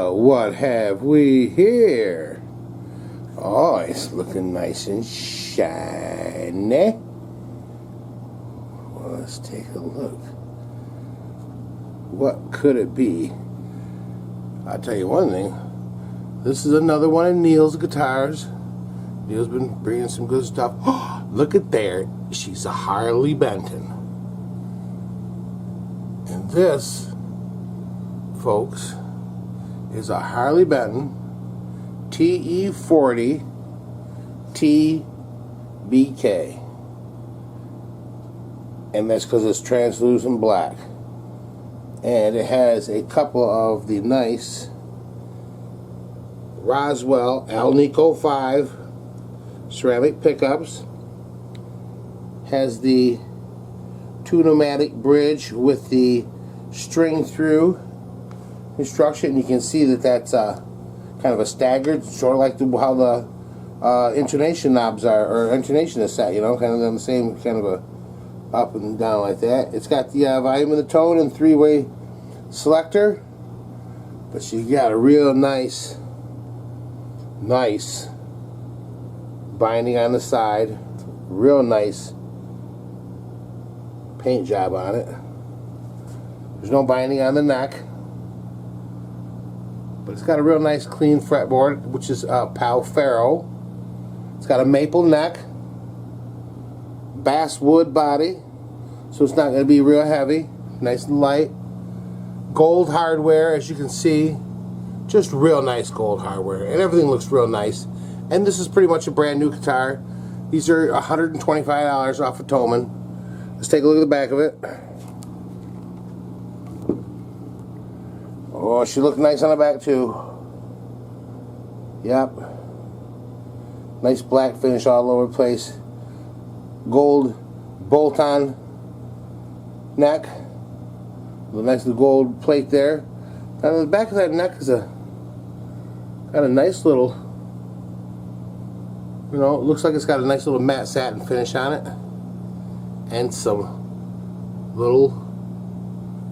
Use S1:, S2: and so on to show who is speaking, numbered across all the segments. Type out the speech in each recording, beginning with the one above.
S1: Well, what have we here? Oh, it's looking nice and shiny. Well, let's take a look. What could it be? I'll tell you one thing. This is another one of Neil's guitars. Neil's been bringing some good stuff. Look at there. She's a Harley Benton. And this, folks, is a Harley Benton TE40 TBK. And that's because it's translucent black. And it has a couple of the nice Roswell Alnico 5 ceramic pickups. Has the 2-pneumatic bridge with the string through construction. You can see that that's kind of a staggered, sort of like how the intonation knobs are, or intonation is set, you know, kind of on the same kind of a up and down like that. It's got the volume and the tone and 3-way selector, but you got a real nice binding on the side, real nice paint job on it. There's no binding on the neck, but it's got a real nice clean fretboard, which is Pal Ferro. It's got a maple neck, basswood body, so it's not going to be real heavy, nice and light. Gold hardware, as you can see, just real nice gold hardware, and everything looks real nice. And this is pretty much a brand new guitar. These are $125 off of Thomann. Let's take a look at the back of it. Oh, she looked nice on the back too. Yep. Nice black finish all over the place. Gold bolt-on neck. The nice little gold plate there. And on the back of that neck is got a nice little, you know, it looks like it's got a nice little matte satin finish on it. And some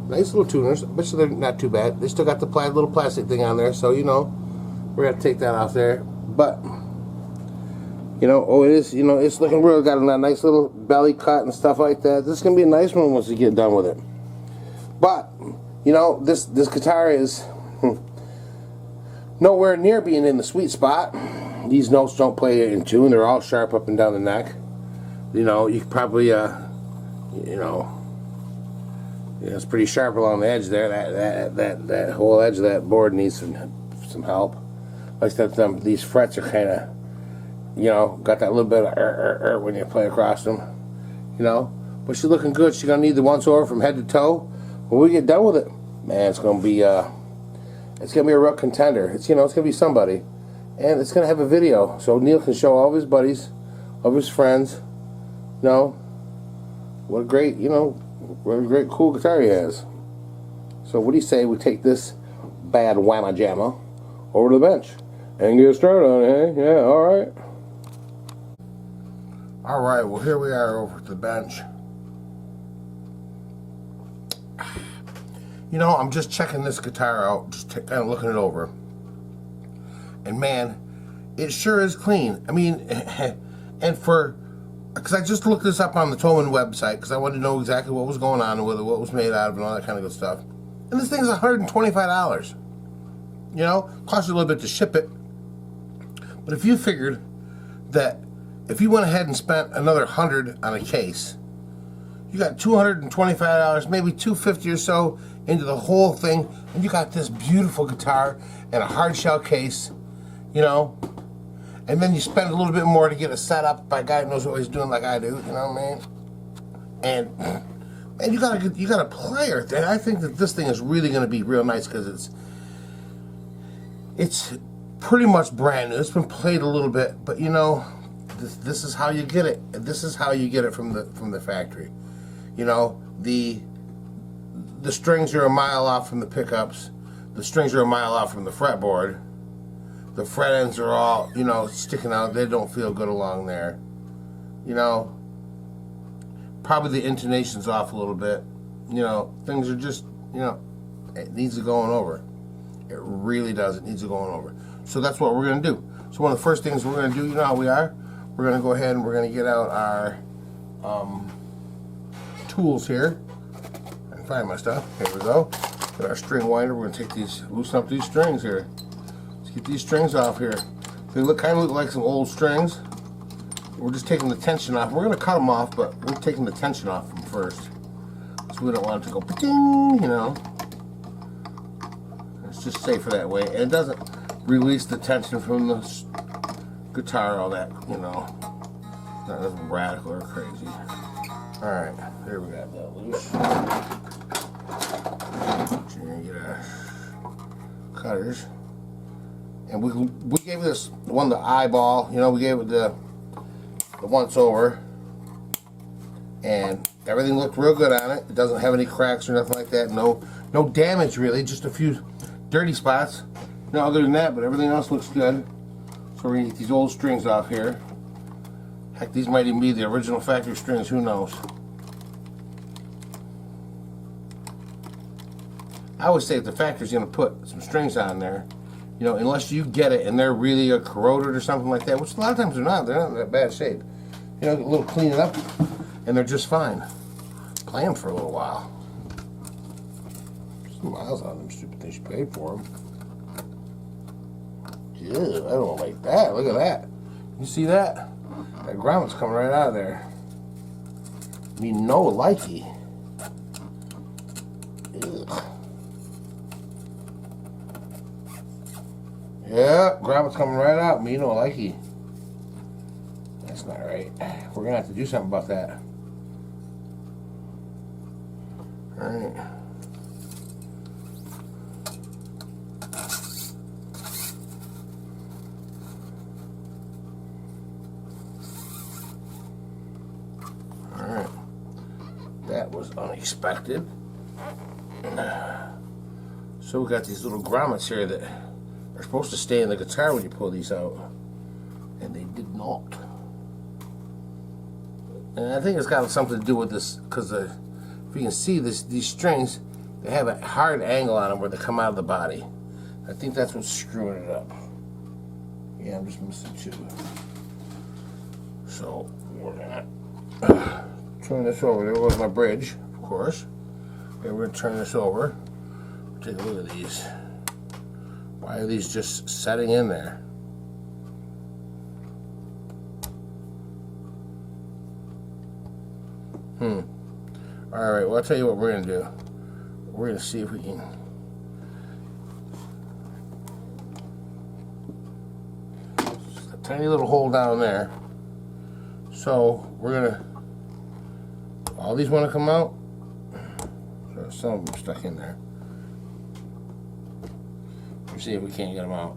S1: nice little tuners, but they're not too bad. They still got the little plastic thing on there, so you know we're gonna take that off there. But you know, oh, it is, you know, it's looking real. Got a nice little belly cut and stuff like that. This is gonna be a nice one once we get done with it. But you know, this guitar is nowhere near being in the sweet spot. These notes don't play in tune. They're all sharp up and down the neck. You know, you could probably it's pretty sharp along the edge there. That whole edge of that board needs some help. Like that, these frets are kind of, you know, got that little bit of when you play across them, you know. But she's looking good. She's gonna need the once over from head to toe. When we get done with it, man, it's gonna be a real contender. It's, you know, it's gonna be somebody, and it's gonna have a video so Neil can show all of his buddies, all of his friends. You know, what a great, you know, what a great cool guitar he has. So what do you say we take this bad whamma jamma over to the bench and get started on it, eh? Yeah, alright. Alright, well here we are over at the bench. You know, I'm just checking this guitar out, just kind of looking it over. And man, it sure is clean. I mean, and because I just looked this up on the Thomann website because I wanted to know exactly what was going on with it, what it was made out of, and all that kind of good stuff. And this thing's $125. You know, costs you a little bit to ship it. But if you figured that if you went ahead and spent another $100 on a case, you got $225, maybe $250 or so into the whole thing, and you got this beautiful guitar and a hard shell case, you know. And then you spend a little bit more to get it set up by a guy who knows what he's doing, like I do, you know what I mean? And you got a player. And I think that this thing is really going to be real nice because it's pretty much brand new. It's been played a little bit, but you know, this is how you get it. This is how you get it from the factory. You know, the strings are a mile off from the pickups. The strings are a mile off from the fretboard. The fret ends are all, you know, sticking out. They don't feel good along there. You know, probably the intonation's off a little bit. You know, things are just, you know, it needs to going over. It really does. It needs it going over. So that's what we're going to do. So one of the first things we're going to do, you know how we are, we're going to go ahead and we're going to get out our tools here. I can find my stuff. Here we go. Got our string winder. We're going to take these, loosen up these strings here. Let's get these strings off here. They kind of look like some old strings. We're just taking the tension off. We're going to cut them off, but we're taking the tension off them first. So we don't want it to go pa-ting, you know. It's just safer that way. And it doesn't release the tension from the guitar, all that, you know. Not as radical or crazy. Alright, here we got that loose. So you're going to get our cutters. And we gave this one the eyeball, you know, we gave it the once over. And everything looked real good on it. It doesn't have any cracks or nothing like that. No damage really, just a few dirty spots. No other than that, but everything else looks good. So we're going to get these old strings off here. Heck, these might even be the original factory strings, who knows. I always say if the factory's going to put some strings on there, you know, unless you get it and they're really corroded or something like that, which a lot of times they're not in that bad shape. You know, a little clean it up and they're just fine. Play them for a little while. Some miles on them stupid things, you paid for them. Yeah, I don't like that. Look at that. You see that? That grommet's coming right out of there. Me no likey. Ugh. Yeah, grommet's coming right out. Me no likey. That's not right. We're gonna have to do something about that. All right. That was unexpected. So we got these little grommets here that are supposed to stay in the guitar when you pull these out, and they did not. And I think it's got something to do with this, because if you can see these strings, they have a hard angle on them where they come out of the body. I think that's what's screwing it up. Yeah, I'm just missing two. So we're gonna turn this over. There goes my bridge, of course. Okay, we're gonna turn this over. Take a look at these. Why are these just setting in there? Alright, well, I'll tell you what we're gonna do. We're gonna see if we can. Just a tiny little hole down there. So we're gonna. All these want to come out. So some of them stuck in there. Let's see if we can't get them out.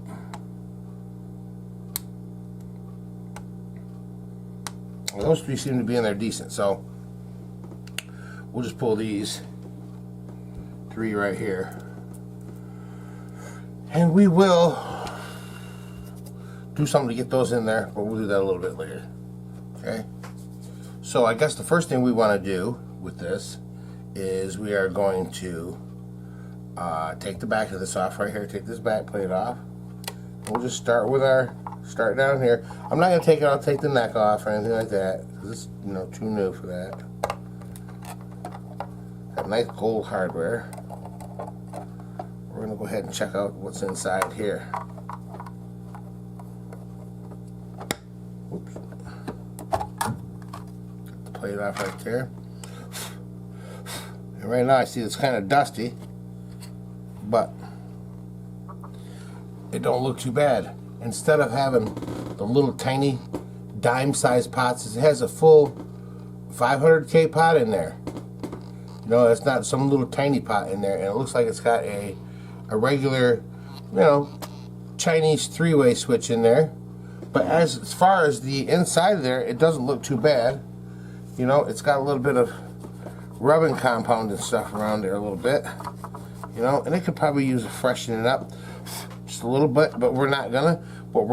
S1: Well, those three seem to be in there decent, so we'll just pull these three right here. And we will do something to get those in there, but we'll do that a little bit later. Okay? So I guess the first thing we want to do with this is we are going to take the back of this off right here. Take this back plate off. We'll just start with start down here. I'm not going to take it. I'll take the neck off or anything like that, because it's, you know, too new for that. Got nice gold hardware. We're going to go ahead and check out what's inside here. Whoops. Get the plate off right there. And right now I see it's kind of dusty, but it don't look too bad. Instead of having the little tiny dime-sized pots, it has a full 500K pot in there. You know, it's not some little tiny pot in there, and it looks like it's got a regular, you know, Chinese three-way switch in there. But as far as the inside of there, it doesn't look too bad. You know, it's got a little bit of rubbing compound and stuff around there a little bit. You know, and it could probably use a freshening up just a little bit, but we're not gonna. What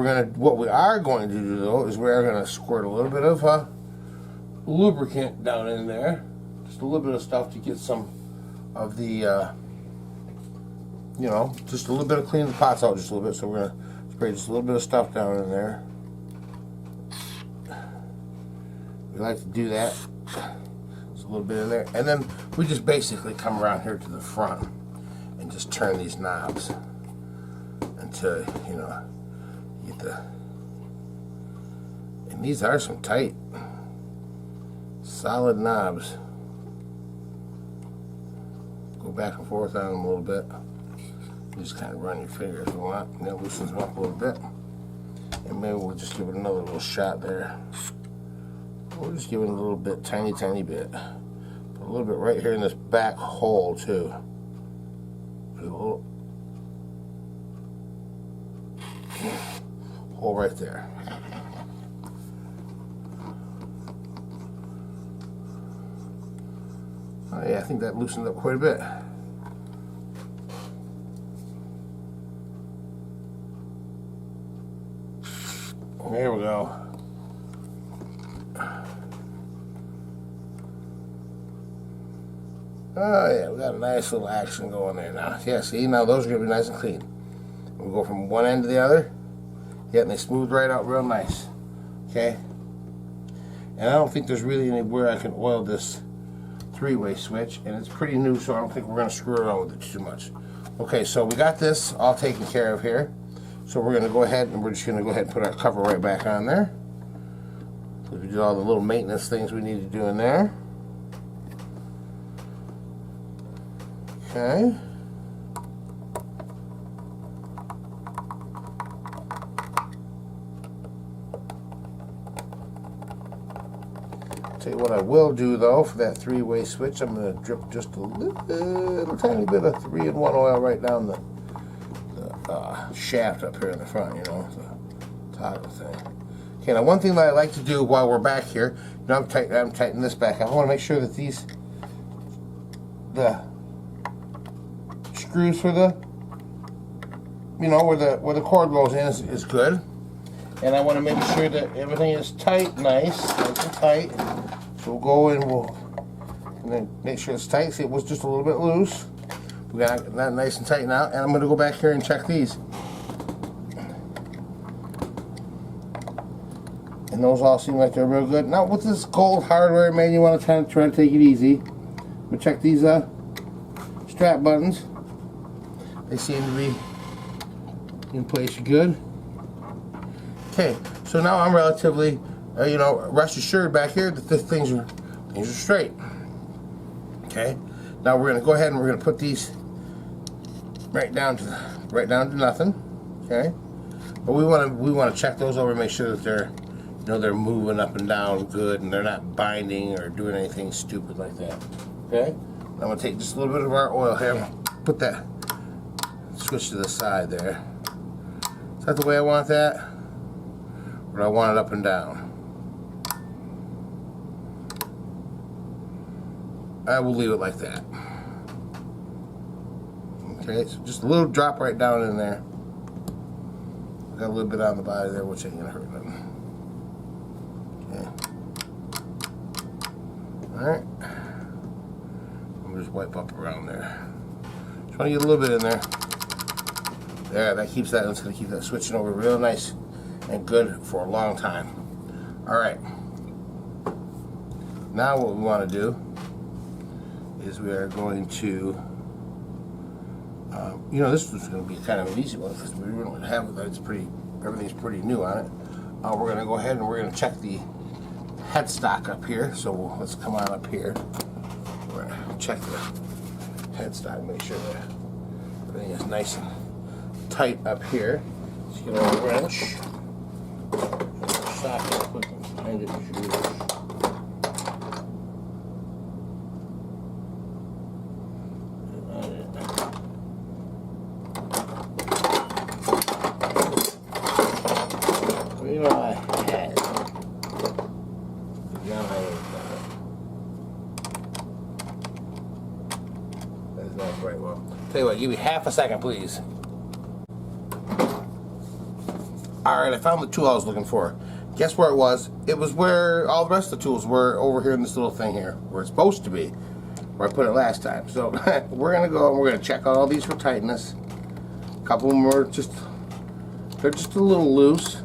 S1: we are going to do though is we are gonna squirt a little bit of lubricant down in there, just a little bit of stuff to get some of the you know, just a little bit of cleaning the pots out just a little bit. So we're gonna spray just a little bit of stuff down in there. We like to do that. Just a little bit in there, and then we just basically come around here to the front and just turn these knobs until, you know, you get the. And these are some tight, solid knobs. Go back and forth on them a little bit. You just kind of run your fingers a lot, and that loosens them up a little bit. And maybe we'll just give it another little shot there. We'll just give it a little bit, tiny bit. Put a little bit right here in this back hole too. There's a little hole right there. Oh yeah, I think that loosened up quite a bit. There we go. Oh yeah, we got a nice little action going there now. Yeah, see, now those are going to be nice and clean. We'll go from one end to the other. Yeah, and they smooth right out real nice. Okay? And I don't think there's really anywhere I can oil this three-way switch, and it's pretty new, so I don't think we're going to screw around with it too much. Okay, so we got this all taken care of here. So we're going to go ahead and we're just going to go ahead and put our cover right back on there. So we did all the little maintenance things we need to do in there. Okay. Tell you what I will do though for that three-way switch, I'm going to drip just a little tiny bit of 3-in-1 oil right down the shaft up here in the front, you know, the toggle thing. Okay, now one thing that I like to do while we're back here, you know, I'm tightening this back. I want to make sure that the screws for the, you know, where the cord goes in is good, and I want to make sure that everything is tight, nice and tight. So we'll go in, and then make sure it's tight. See, it was just a little bit loose. We got that nice and tight now, and I'm going to go back here and check these. And those all seem like they're real good. Now with this gold hardware, man, you want to try to take it easy. But check these strap buttons. They seem to be in place good. Okay, so now I'm relatively, you know, rest assured back here that things are straight. Okay, now we're going to go ahead and we're going to put these right down to nothing. Okay, but we want to check those over, make sure that they're, you know, they're moving up and down good, and they're not binding or doing anything stupid like that. Okay, I'm going to take just a little bit of our oil here, put that switch to the side there. Is that the way I want that? Or do I want it up and down? I will leave it like that. Okay, so just a little drop right down in there. Got a little bit on the body there, which ain't gonna hurt nothing. Okay. Alright. Just wipe up around there. Just want to get a little bit in there. There, that keeps that. It's going to keep that switching over real nice and good for a long time. Alright. Now what we want to do is we are going to, you know, this is going to be kind of an easy one because we don't have it. It's pretty, everything's pretty new on it. We're going to go ahead and we're going to check the headstock up here. So let's come on up here. We're going to check the headstock, make sure that everything is nice and tight up here. Let's get our wrench. Socket, put them behind it. You know, I had it. Now I ain't got it. That's not very well. Tell you what, give me half a second, please. Alright, I found the tool I was looking for. Guess where it was? It was where all the rest of the tools were, over here in this little thing here, where it's supposed to be, where I put it last time. So we're going to go and we're going to check all these for tightness. couple of them are just, they're just a little loose.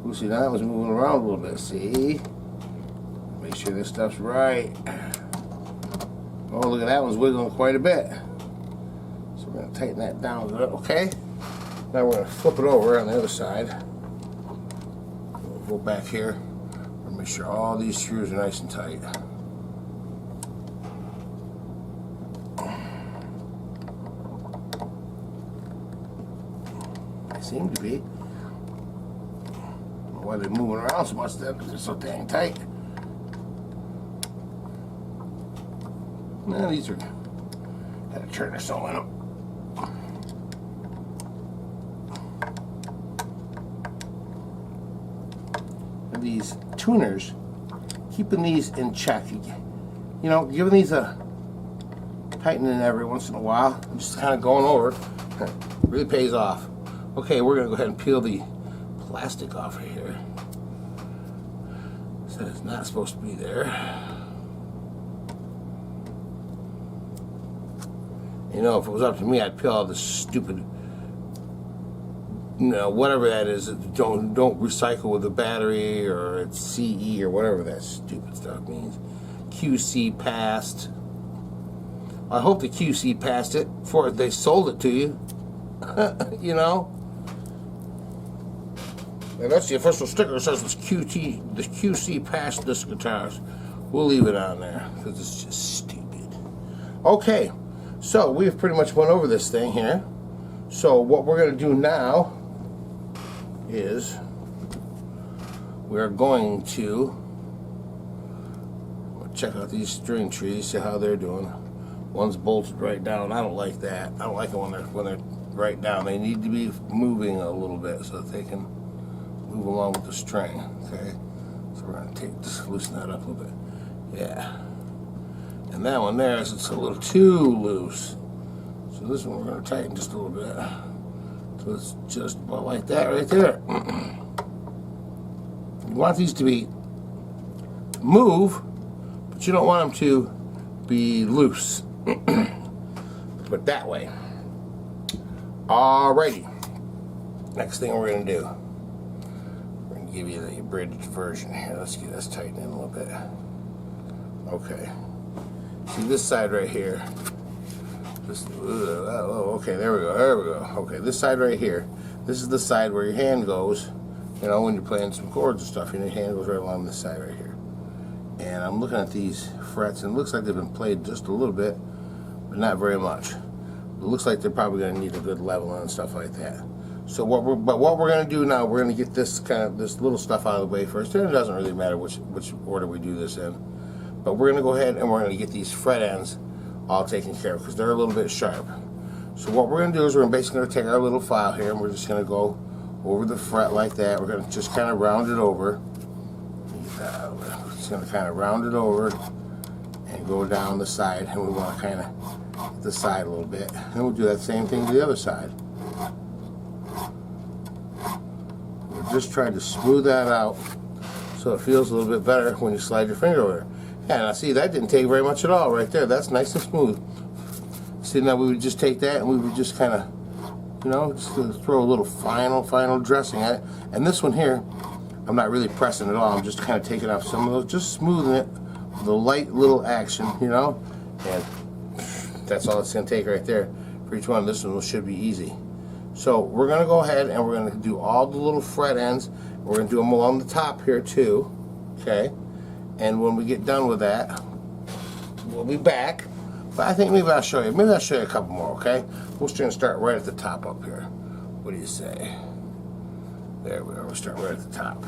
S1: Ooh, see, now that was moving around a little bit, see? Make sure this stuff's right. Oh, look at that one's wiggling quite a bit. So we're going to tighten that down a bit, okay? Now we're going to flip it over on the other side. We'll go back here and make sure all these screws are nice and tight. They seem to be. Why they're moving around so much, because they're so dang tight. Now these are, gotta turn this all in them. And these tuners, keeping these in check, you know, giving these a tightening every once in a while, just kind of going over, really pays off. Okay, we're gonna go ahead and peel the plastic off of here. So it's not supposed to be there. You know, if it was up to me, I'd peel all this stupid, you know, whatever that is. Don't recycle with a battery, or it's CE or whatever that stupid stuff means. QC passed. I hope the QC passed it before they sold it to you. You know. And that's the official sticker. It says it's QT, the QC passed this guitars. We'll leave it on there because it's just stupid. Okay, so we've pretty much went over this thing here. So what we're going to do now is we're going to check out these string trees, see how they're doing. One's bolted right down. I don't like that. I don't like it when they're right down. They need to be moving a little bit so that they can move along with the string. Okay, so we're going to just loosen that up a little bit. Yeah, and that one there is, it's a little too loose. So this one we're going to tighten just a little bit. So it's just about like that right there. You want these to be move, but you don't want them to be loose. Put that way. Alrighty. Next thing we're going to do, we're going to give you the abridged version here. Let's get this tightened in a little bit. Okay. See this side right here. This, oh, okay, there we go, there we go. Okay, this side right here. This is the side where your hand goes, you know, when you're playing some chords and stuff, your hand goes right along this side right here. And I'm looking at these frets, and it looks like they've been played just a little bit, but not very much. It looks like they're probably going to need a good leveling and stuff like that. So what we're going to do now, we're going to get this this little stuff out of the way first. And it doesn't really matter which order we do this in, but we're going to go ahead and we're going to get these fret ends all taken care of because they're a little bit sharp. So what we're going to do is we're basically going to take our little file here and we're just going to go over the fret like that. We're going to just kind of round it over. Just going to kind of round it over and go down the side, and we want to kind of hit the side a little bit. And we'll do that same thing to the other side. We're just trying to smooth that out so it feels a little bit better when you slide your finger over there. Yeah, now see, that didn't take very much at all right there. That's nice and smooth. See, now we would just take that and we would just kind of, you know, just throw a little final dressing at it. And this one here, I'm not really pressing at all. I'm just kind of taking off some of those, just smoothing it with a light little action, you know. And that's all it's going to take right there for each one. This one should be easy. So we're going to go ahead and we're going to do all the little fret ends. We're going to do them along the top here too, okay? And when we get done with that, we'll be back. But I think maybe I'll show you. Maybe I'll show you a couple more, okay? We're just going to start right at the top up here. What do you say? There we are. We'll start right at the top.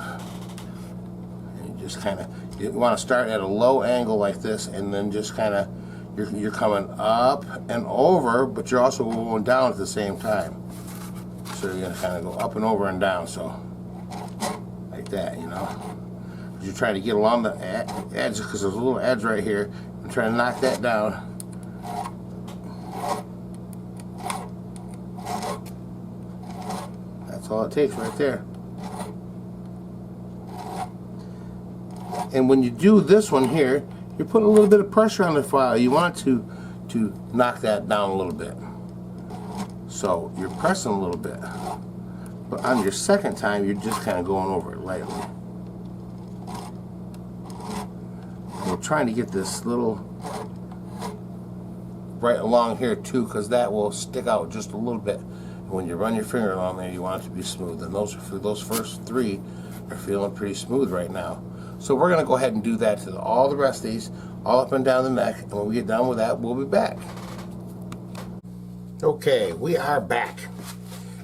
S1: And you just kind of, you want to start at a low angle like this, and then just kind of, you're coming up and over, but you're also going down at the same time. So you're going to kind of go up and over and down, so like that, you know. You're trying to get along the edge because there's a little edge right here. I'm trying to knock that down. That's all it takes right there. And when you do this one here, you're putting a little bit of pressure on the file. You want to knock that down a little bit. So you're pressing a little bit, but on your second time, you're just kind of going over it lightly. And we're trying to get this little right along here too, because that will stick out just a little bit. And when you run your finger along there, you want it to be smooth. And those first three are feeling pretty smooth right now. So we're going to go ahead and do that to all the rest of these, all up and down the neck. And when we get done with that, we'll be back. Okay, we are back.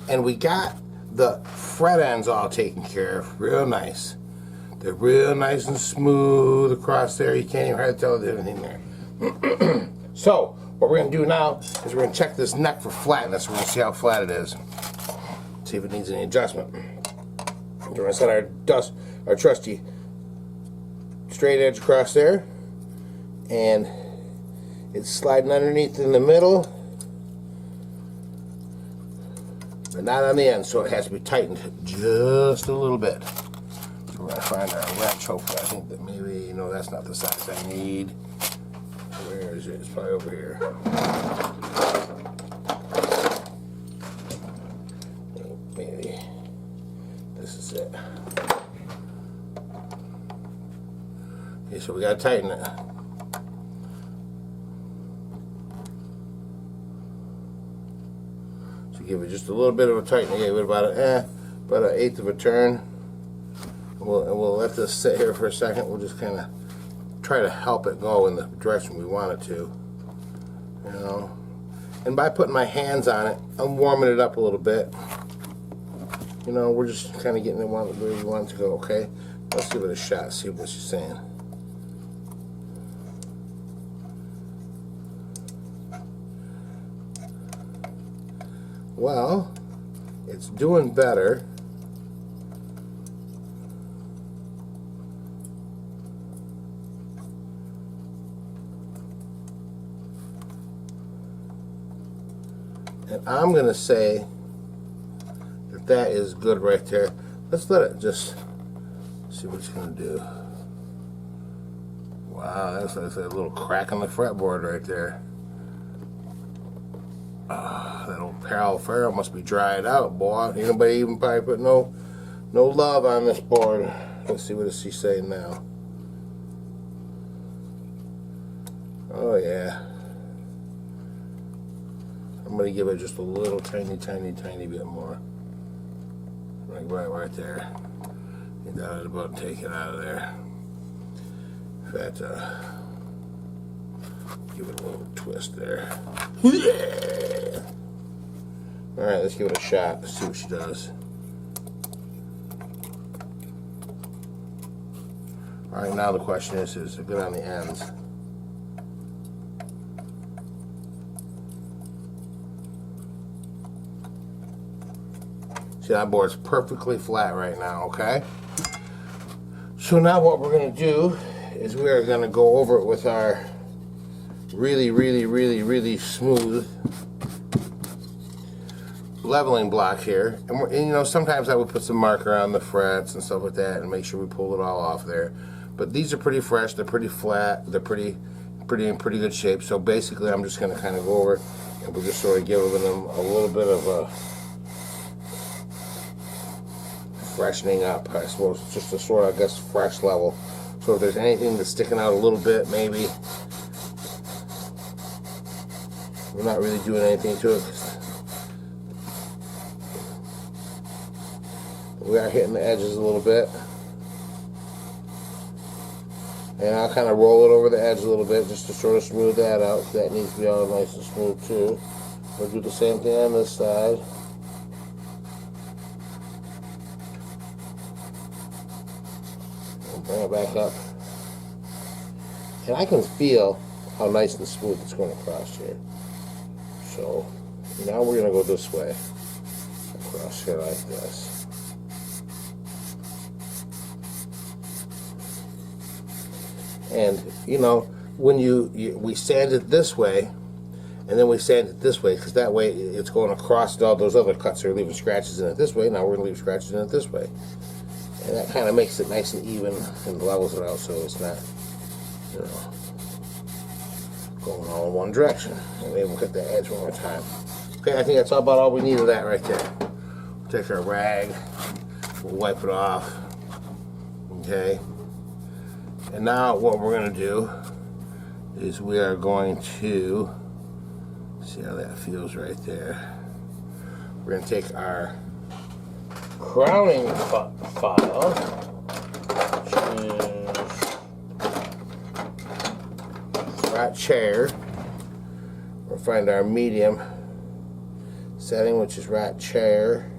S1: And we got the fret ends all taken care of. Real nice. They're real nice and smooth across there. You can't even hardly tell there's anything there. So, what we're going to do now is we're going to check this neck for flatness. We're going to see how flat it is. See if it needs any adjustment. We're going to set our trusty straight edge across there. And it's sliding underneath in the middle, but not on the end, so it has to be tightened just a little bit. So we're going to find our wrench. Hopefully, I think that maybe, no, that's not the size I need. Where is it? It's probably over here. Maybe this is it. Okay, so we got to tighten it. So give it just a little bit of a tighten. Give it about an 1/8 of a turn. And we'll let this sit here for a second. We'll just kind of try to help it go in the direction we want it to, you know. And by putting my hands on it, I'm warming it up a little bit. You know, we're just kind of getting it where we want it to go. Okay, let's give it a shot. See what she's saying. Well, it's doing better. And I'm going to say that that is good right there. Let's let it just see what it's going to do. Wow, that's like a little crack on the fretboard right there. That old Pal Ferro must be dried out, boy. Ain't nobody even probably put no love on this board. Let's see what she's saying now. Oh yeah. I'm going to give it just a little tiny bit more. Right there. Get that out of the boat and take it out of there. In fact, give it a little twist there. Yeah! Alright, let's give it a shot. Let's see what she does. Alright, now the question is it good on the ends? See, that board's perfectly flat right now, okay? So now what we're going to do is we are going to go over it with our really smooth leveling block here. And you know, sometimes I would put some marker on the frets and stuff like that and make sure we pull it all off there. But these are pretty fresh, they're pretty flat, they're pretty in pretty good shape. So basically I'm just going to kind of go over and we're just sort of giving them a little bit of a freshening up, I suppose, just a sort of, I guess, fresh level. So if there's anything that's sticking out a little bit, maybe we're not really doing anything to it. We are hitting the edges a little bit. And I'll kind of roll it over the edge a little bit just to sort of smooth that out. That needs to be all nice and smooth too. We'll do the same thing on this side. And bring it back up. And I can feel how nice and smooth it's going across here. So now we're going to go this way. Across here like this. And you know, when we sand it this way, and then we sand it this way, because that way it's going across all those other cuts that are leaving scratches in it this way. Now we're going to leave scratches in it this way, and that kind of makes it nice and even and levels it out, so it's not, you know, going all in one direction. And maybe we'll hit the edge one more time. Okay, I think that's about all we need of that right there. Take our rag, we'll wipe it off. Okay. And now what we're going to do is we are going to see how that feels right there. We're going to take our crowning file, which is right chair. We'll find our medium setting, which is right chair.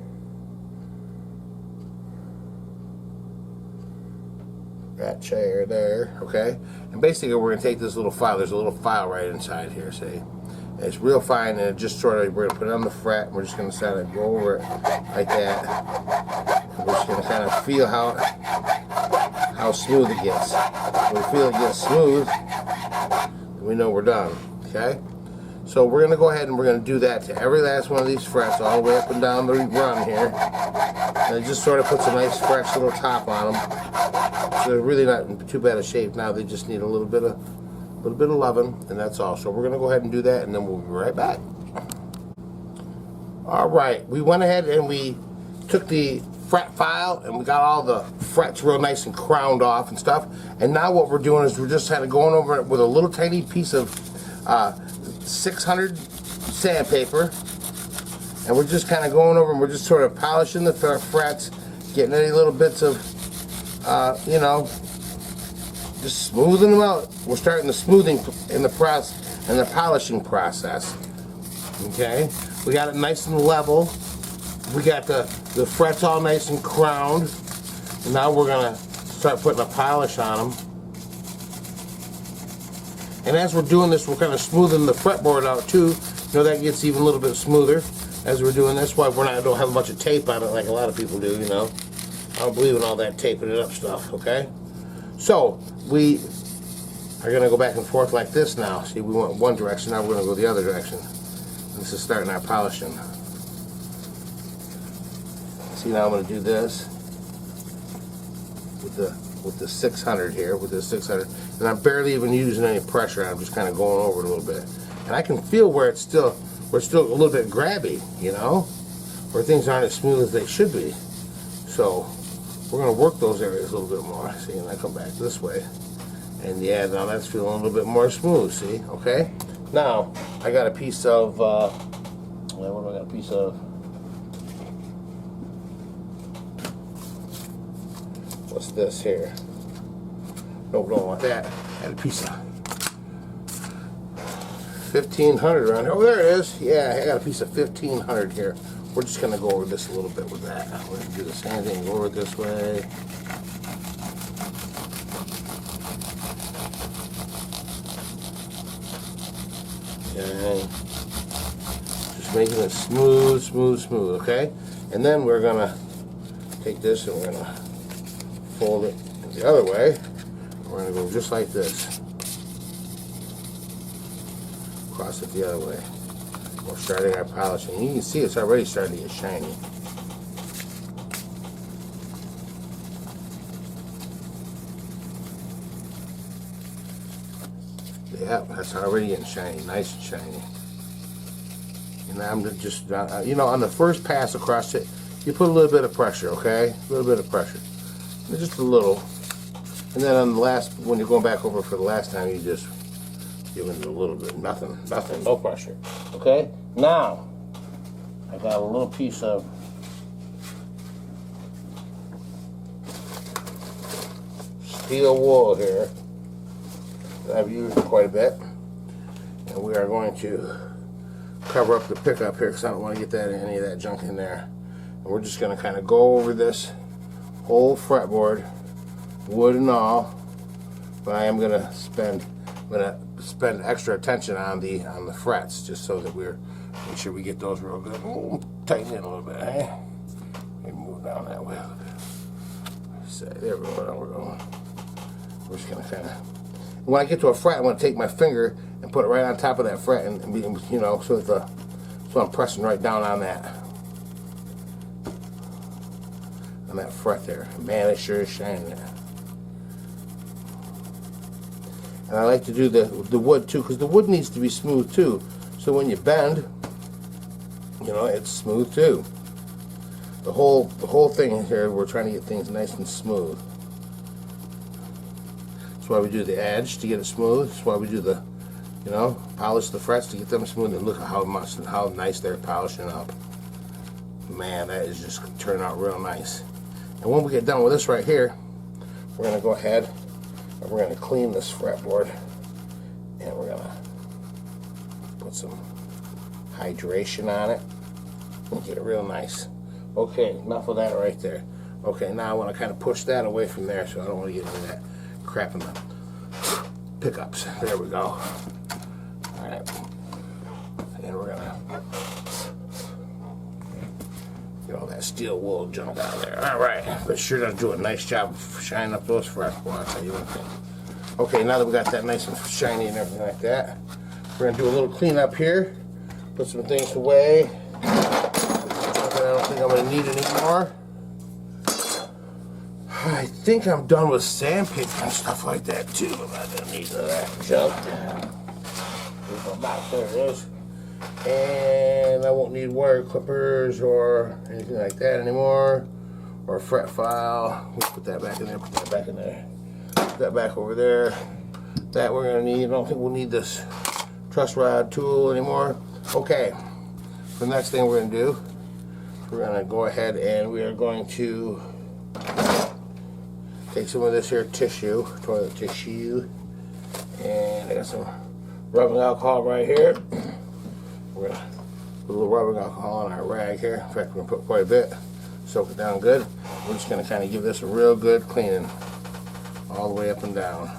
S1: Right chair there, okay? And basically we're gonna take this little file, there's a little file right inside here, see? And it's real fine, and it just sort of, we're gonna put it on the fret, and we're just gonna sort of go over it like that. And we're just gonna kind of feel how smooth it gets. When we feel it gets smooth, then we know we're done, okay? So we're gonna go ahead and we're gonna do that to every last one of these frets, all the way up and down the run here. And it just sort of puts a nice fresh little top on them. So they're really not in too bad a shape now. They just need a little bit of loving, and that's all. So we're gonna go ahead and do that, and then we'll be right back. All right, we went ahead and we took the fret file and we got all the frets real nice and crowned off and stuff. And now what we're doing is we're just kind of going over it with a little tiny piece of 600 sandpaper, and we're just kind of going over and we're just sort of polishing the frets, getting any little bits of you know, just smoothing them out. We're starting the smoothing in the process and the polishing process. Okay, we got it nice and level. We got the frets all nice and crowned, and now we're gonna start putting a polish on them. And as we're doing this, we're kind of smoothing the fretboard out too. You know, that gets even a little bit smoother as we're doing this. Why don't have a bunch of tape on it like a lot of people do, you know. I don't believe in all that taping it up stuff, okay? So, we are going to go back and forth like this now. See, we went one direction, now we're going to go the other direction. This is starting our polishing. See, now I'm going to do this with the 600 here, with the 600. And I'm barely even using any pressure. I'm just kind of going over it a little bit. And I can feel where it's still a little bit grabby, you know? Where things aren't as smooth as they should be. So, we're going to work those areas a little bit more. See, and I come back this way. And yeah, now that's feeling a little bit more smooth, see? Okay? Now, I got a piece of, what do I got a piece of? What's this here? Nope, don't want that. I had a piece of 1500 around here. Oh, there it is. Yeah, I got a piece of 1500 here. We're just going to go over this a little bit with that. We're going to do the same thing, go over it this way. Okay. Just making it smooth, smooth, smooth, okay? And then we're going to take this and we're going to fold it the other way. We're going to go just like this. Cross it the other way. We're starting our polishing. You can see it's already starting to get shiny. Yeah, that's already getting shiny, nice and shiny. And I'm just, you know, on the first pass across it, you put a little bit of pressure, okay? A little bit of pressure. Just a little. And then on the last, when you're going back over for the last time, you just give it a little bit, nothing, no pressure. Okay? Now, I got a little piece of steel wool here that I've used quite a bit. And we are going to cover up the pickup here because I don't want to get any of that junk in there. And we're just going to kind of go over this whole fretboard, wood and all, but I am going to spend extra attention on the frets just so that we're make sure we get those real good. Ooh, tighten in a little bit, eh? Maybe move down that way a little bit. So, there we go. Now we're going. We're just gonna kind of. When I get to a fret, I'm gonna take my finger and put it right on top of that fret, and you know, so I'm pressing right down on that fret there. Man, it sure is shining. And I like to do the wood too, because the wood needs to be smooth too. So when you bend, you know, it's smooth too. The whole thing here, we're trying to get things nice and smooth. That's why we do the edge, to get it smooth. That's why we do the, you know, polish the frets to get them smooth. And look at how nice they're polishing up. Man, that is just turning out real nice. And when we get done with this right here, we're going to go ahead and we're going to clean this fretboard, and we're going to put some hydration on it and get it real nice. Okay, enough of that right there. Okay, now I want to kind of push that away from there, so I don't want to get into that crap in the pickups. There we go. Alright. And we're going to get all that steel wool junk out of there. Alright, but sure does do a nice job of shining up those frets. Well, I'll tell you one thing. Okay, now that we got that nice and shiny and everything like that, we're going to do a little cleanup here. Put some things away. I don't think I'm going to need anymore. I think I'm done with sandpaper and stuff like that too. I'm not going to need none of that junk. There's my box, there it is. And I won't need wire clippers or anything like that anymore. Or a fret file. We'll put that back in there, put that back in there. Put that back over there. That we're going to need. I don't think we'll need this truss rod tool anymore. Okay. The next thing we're going to do, we're going to go ahead and we are going to take some of this here tissue, toilet tissue, and I got some rubbing alcohol right here. We're going to put a little rubbing alcohol on our rag here. In fact, we're going to put quite a bit, soak it down good. We're just going to kind of give this a real good cleaning all the way up and down.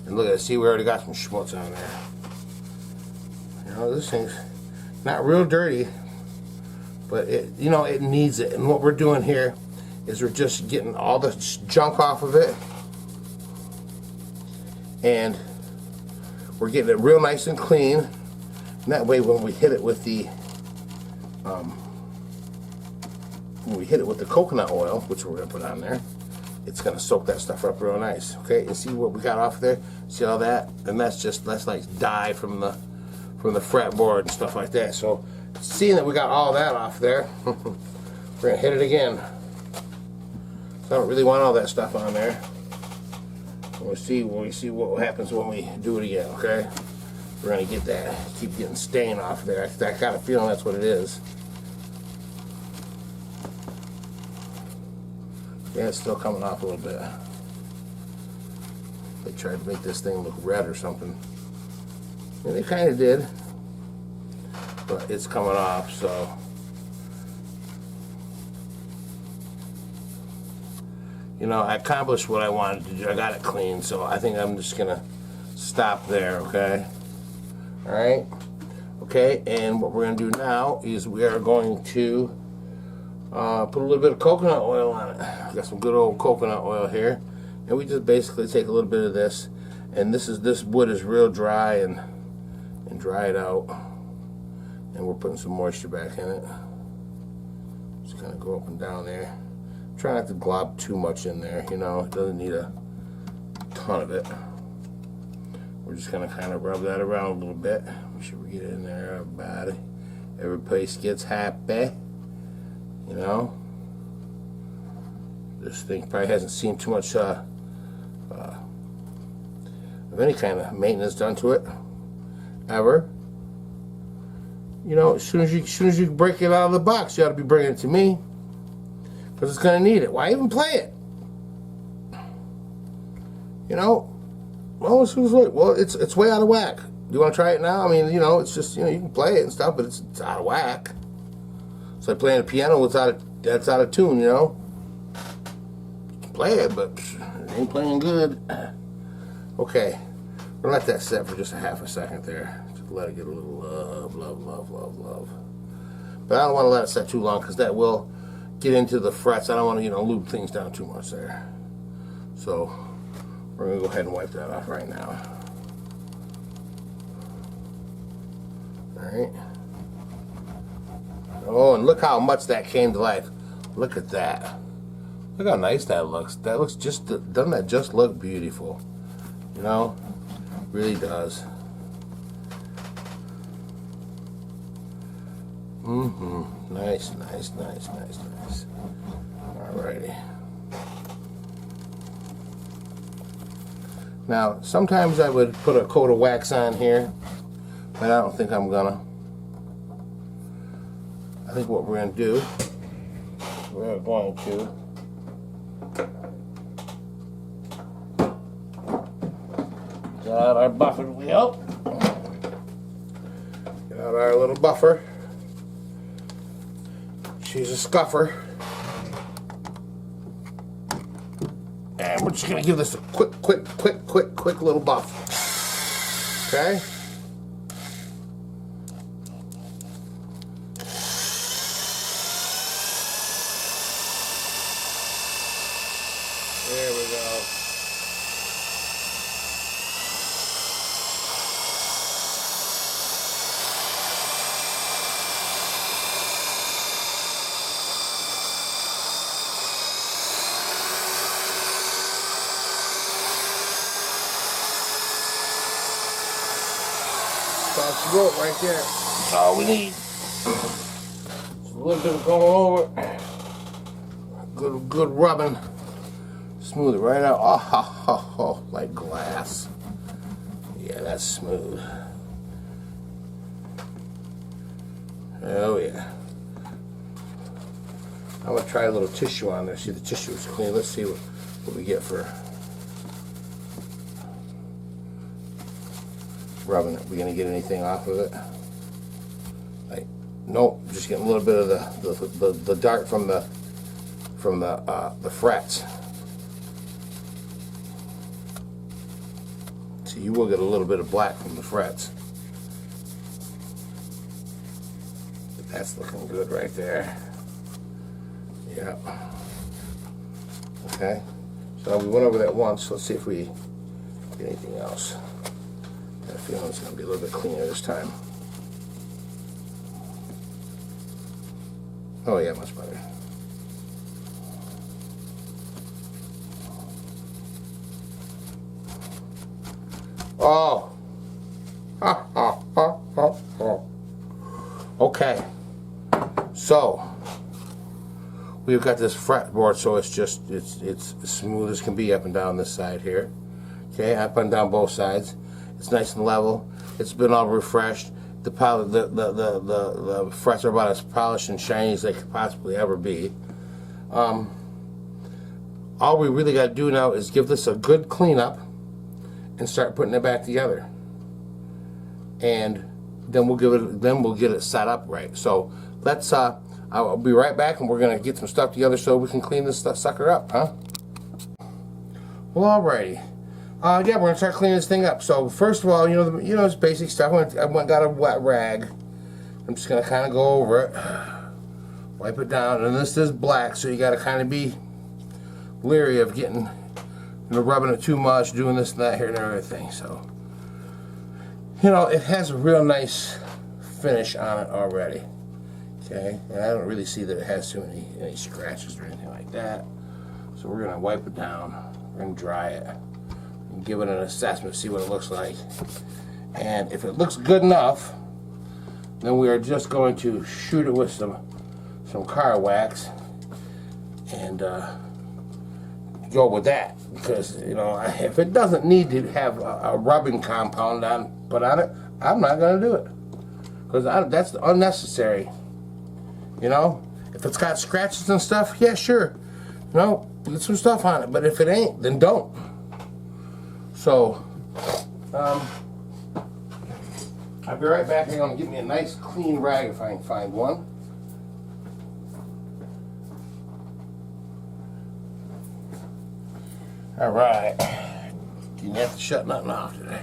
S1: And look at it, see, we already got some schmutz on there. You know, this thing's not real dirty, but it, you know, it needs it. And what we're doing here is we're just getting all the junk off of it, and we're getting it real nice and clean. And that way, when we hit it with the coconut oil, which we're gonna put on there, it's gonna soak that stuff up real nice. Okay, and see what we got off there? See all that? And that's like dye from the fretboard and stuff like that. So, seeing that we got all that off there, we're gonna hit it again. So I don't really want all that stuff on there. We'll see what happens when we do it again. Okay, we're gonna get that, keep getting stain off there. I got a feeling that's what it is. Yeah, it's still coming off a little bit. They tried to make this thing look red or something. And they kind of did. But it's coming off, so. You know, I accomplished what I wanted to do. I got it clean, so I think I'm just gonna stop there, okay? Alright? Okay, and what we're gonna do now is we are going to put a little bit of coconut oil on it. Got some good old coconut oil here. And we just basically take a little bit of this, and this wood is real dry and dry it out. And we're putting some moisture back in it. Just kind of go up and down there. Try not to glob too much in there, you know, it doesn't need a ton of it. We're just gonna kind of rub that around a little bit. Make sure we get it in there, everybody. Every place gets happy, you know. This thing probably hasn't seen too much of any kind of maintenance done to it, ever. You know, as soon as you break it out of the box, you ought to be bringing it to me, because it's going to need it. Why even play it? You know, well, it's way out of whack. Do you want to try it now? I mean, you know, it's just, you know, you can play it and stuff, but it's out of whack. It's like playing a piano that's out of tune, you know. You can play it, but it ain't playing good. Okay, we'll let that set for just a half a second there. Just let it get a little love. But I don't want to let it set too long, because that will get into the frets. I don't want to, you know, lube things down too much there. So we're going to go ahead and wipe that off right now. Alright. Oh, and look how much that came to life. Look at that. Look how nice that looks. That looks just, doesn't that just look beautiful? You know, really does. Nice, nice, nice, nice, nice. Alrighty. Now, sometimes I would put a coat of wax on here, but I don't think I'm gonna. I think what we're gonna do, we're going to get out our buffer wheel. Get out our little buffer. She's a scuffer. And we're just gonna give this a quick little buff. Okay? There we go. That's rope right there. That's all we need. Just a little bit of going over. Good rubbing. Smooth it right out. Oh, like glass. Yeah, that's smooth. Oh yeah. I'm gonna try a little tissue on there. See, the tissue is clean. Let's see what we get for rubbing it. We gonna get anything off of it? Like, nope. Just getting a little bit of the dark from the frets. So you will get a little bit of black from the frets. But that's looking good right there. Yeah. Okay. So we went over that once. Let's see if we get anything else. I have a feeling it's going to be a little bit cleaner this time. Oh yeah, much better. Oh. Okay. So we've got this fretboard, so it's as smooth as can be up and down this side here. Okay, up and down both sides. It's nice and level. It's been all refreshed. The frets are about as polished and shiny as they could possibly ever be. All we really got to do now is give this a good cleanup and start putting it back together, and then we'll get it set up right. So let's I'll be right back, and we're gonna get some stuff together so we can clean this sucker up, huh? Well, alrighty. Yeah, we're gonna start cleaning this thing up. So first of all, you know it's basic stuff. I went got a wet rag. I'm just gonna kind of go over it, wipe it down, and this is black, so you got to kind of be leery of getting, rubbing it too much, doing this and that here and everything. So, it has a real nice finish on it already. Okay, and I don't really see that it has too any scratches or anything like that. So we're gonna wipe it down and dry it and give it an assessment, see what it looks like. And if it looks good enough, then we are just going to shoot it with some car wax and go with that. Because if it doesn't need to have a rubbing compound put on it, I'm not gonna do it, because that's unnecessary. If it's got scratches and stuff, yeah, sure. Put some stuff on it. But if it ain't, then don't. So, I'll be right back. I'm going to get me a nice clean rag if I can find one. Alright. Didn't have to shut nothing off today.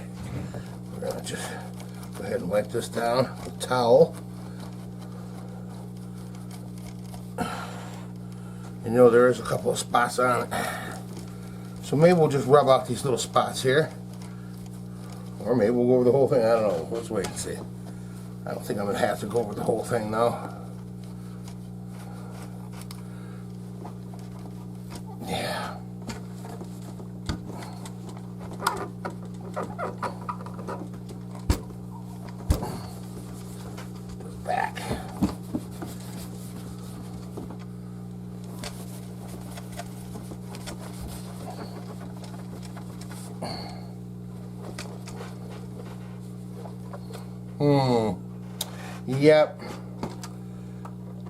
S1: We're going to just go ahead and wipe this down with a towel. And there is a couple of spots on it. So maybe we'll just rub out these little spots here. Or maybe we'll go over the whole thing. I don't know. Let's wait and see. I don't think I'm going to have to go over the whole thing now. Yeah. Back. Yep.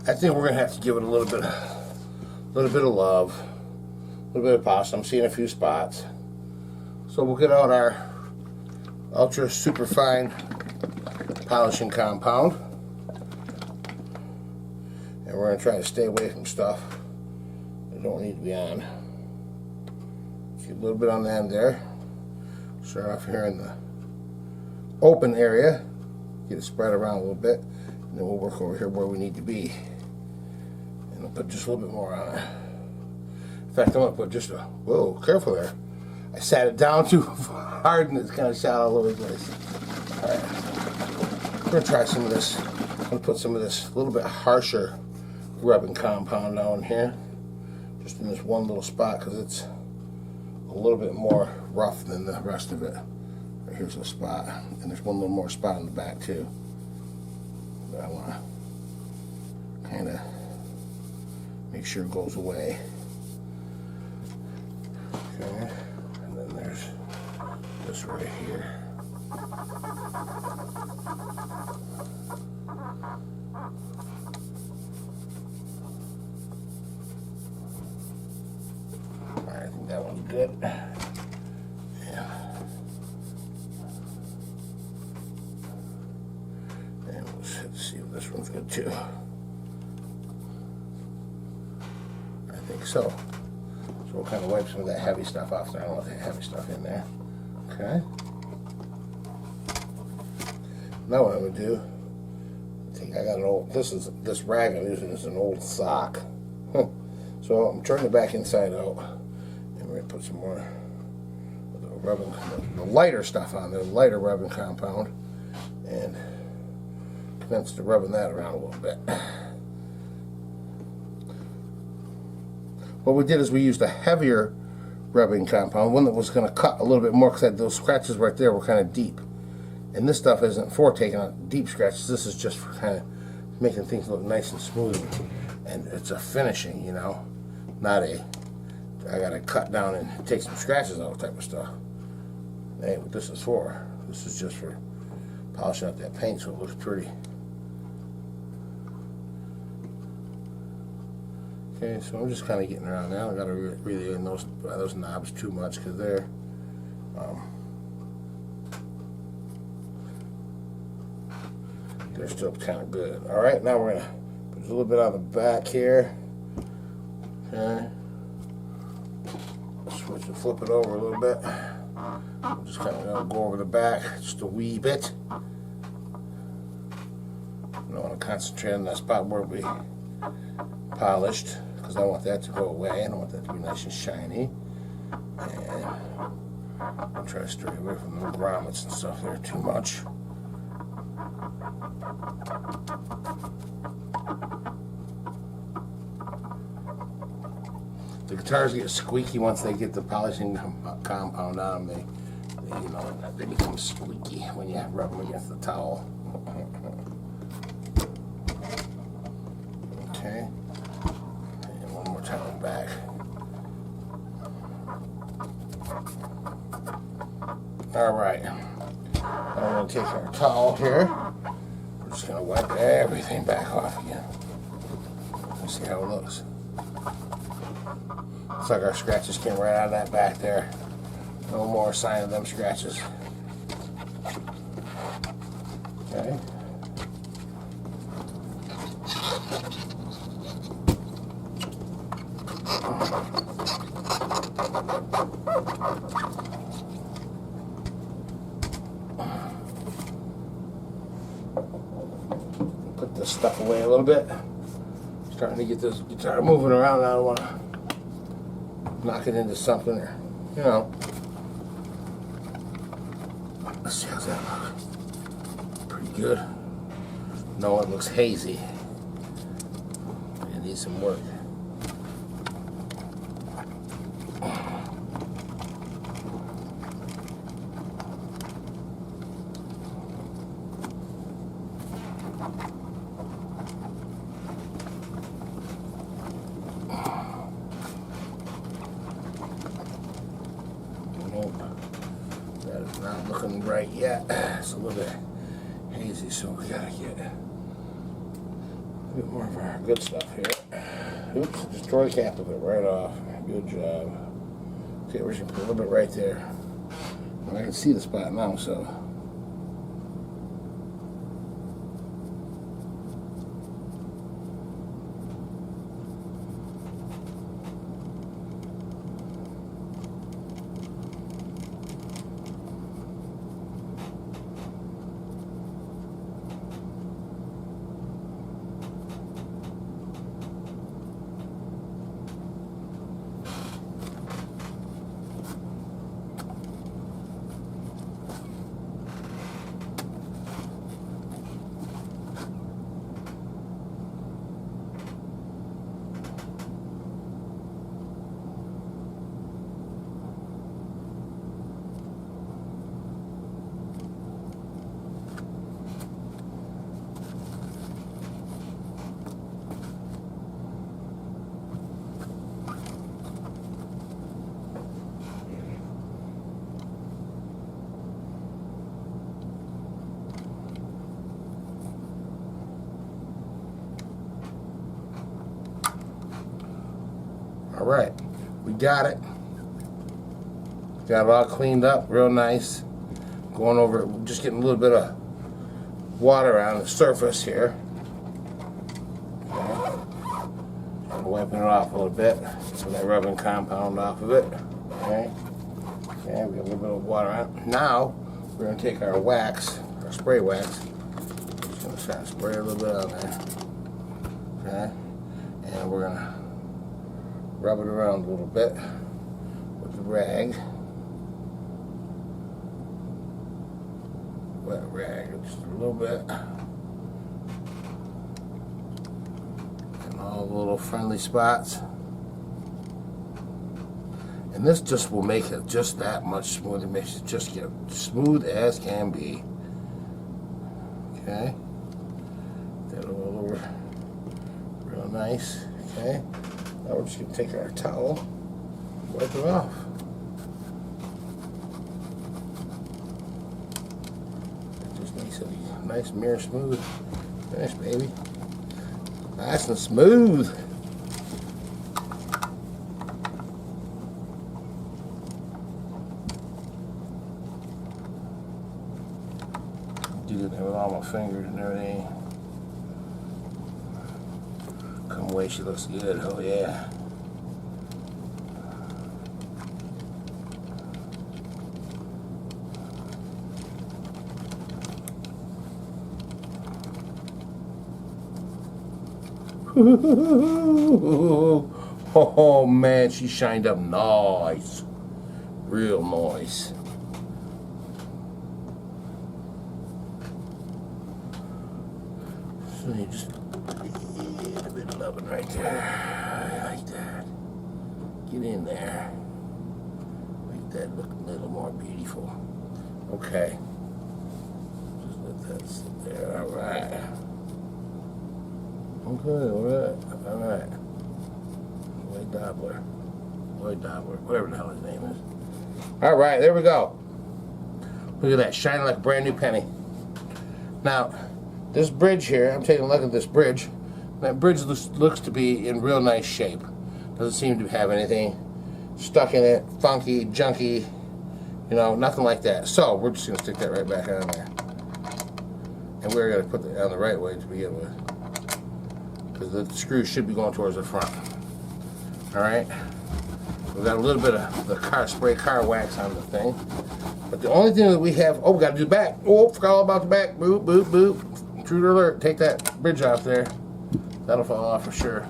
S1: I think we're gonna have to give it a little bit of love, a little bit of polish. I'm seeing a few spots, so we'll get out our ultra super fine polishing compound, and we're gonna try to stay away from stuff that don't need to be on. Get a little bit on the end there. Start off here in the open area, get it spread around a little bit, and then we'll work over here where we need to be. And I'll put just a little bit more on it. In fact, I'm going to put just a, whoa, careful there. I sat it down too hard and it's kind of shot all over the place. Alright, we're going to try some of this. I'm going to put some of this little bit harsher rubbing compound down here, just in this one little spot, because it's a little bit more rough than the rest of it. Right, here's a spot, and there's one little more spot in the back too that I want to kind of make sure it goes away. Okay, and then there's this right here. Alright, I think that one's good. Yeah. And let's see if this one's good too. I think so. So we'll kind of wipe some of that heavy stuff off there. I don't want that heavy stuff in there. Okay. Now what I'm going to do, I got an old, this rag I'm using is an old sock. So I'm turning it back inside out, and we're going to put some more of the rubbing, the lighter stuff on there, the lighter rubbing compound, and commence to rubbing that around a little bit. What we did is we used a heavier rubbing compound, one that was going to cut a little bit more, because those scratches right there were kind of deep. And this stuff isn't for taking out deep scratches, this is just for kind of making things look nice and smooth. And it's a finishing, you know, not a, I gotta cut down and take some scratches out type of stuff. That ain't what this is for. This is just for polishing out that paint so it looks pretty. Okay, so I'm just kind of getting around now. I gotta really in those knobs too much, because they're still kind of good. All right, now we're gonna put a little bit on the back here. Okay, switch and flip it over a little bit. I'm just kind of go over the back just a wee bit. I don't want to concentrate on that spot where we polished, because I want that to go away. I don't want that to be nice and shiny. And I'll try to stray away from the grommets and stuff there too much. The guitars get squeaky once they get the polishing compound on them. They become squeaky when you rub them against the towel. Okay, and one more time on the back. All right, now we're going to take our towel here. We're just going to wipe everything back off again. Let's see how it looks. Looks like our scratches came right out of that back there. No more sign of them scratches. Okay. Put this stuff away a little bit. Starting to get this guitar moving around. I don't want to knock it into something, or, you know. Let's see how's that look. Pretty good. No, it looks hazy. It needs some work. That is not looking right yet. It's a little bit hazy, so we gotta get bit more of our good stuff here. Oops, destroy the cap of it right off. Good job. Okay, we're just gonna put a little bit right there. And I can see the spot now, so. All right, we got it. Got it all cleaned up, real nice. Going over it, just getting a little bit of water on the surface here. Okay. And wiping it off a little bit, so that rubbing compound off of it. Okay. Okay, we got a little bit of water on it. Now we're going to take our wax, our spray wax. Just going to start to spray a little bit on there. Okay. And we're going to rub it around a little bit with the rag. Wet rag, just a little bit. And all the little friendly spots. And this just will make it just that much smoother. It makes it just get smooth as can be. Okay. That all over real nice. Okay. Now we're just going to take our towel, wipe it off. It just makes it a nice mirror smooth finish, baby. Nice and smooth. Do it with all my fingers and everything. Come away, she looks good. Oh yeah. Oh man, she shined up nice. Real nice. So you just a bit of loving right there. I like that. Get in there. Make that look a little more beautiful. Okay. Just let that sit there. Alright. Okay, alright. Lloyd Dobler, whatever the hell his name is. Alright, there we go. Look at that, shining like a brand new penny. Now, this bridge here, I'm taking a look at this bridge. That bridge looks to be in real nice shape. Doesn't seem to have anything stuck in it, funky, junky, you know, nothing like that. So, we're just going to stick that right back on there. And we're going to put it on the right way to begin with. Because the screws should be going towards the front. Alright? We've got a little bit of the spray car wax on the thing. But the only thing that we have, oh, we got to do the back. Oh, forgot all about the back. Boop, boop, boop. Intruder alert. Take that bridge off there. That'll fall off for sure.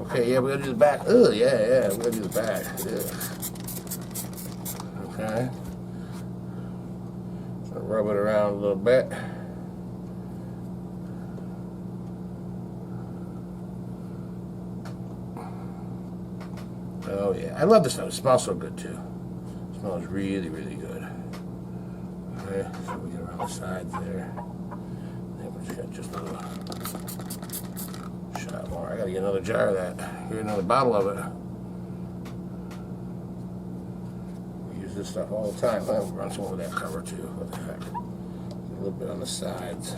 S1: Okay, yeah, we got to do the back. Oh, yeah, we got to do the back. Yeah. Okay. So rub it around a little bit. Oh yeah, I love this stuff. It smells so good too. It smells really, really good. Okay, so we get around the sides there. Then we just got just a little shot more. I gotta get another jar of that. Get another bottle of it. We use this stuff all the time. I'll run some over that cover too. What the heck? A little bit on the sides.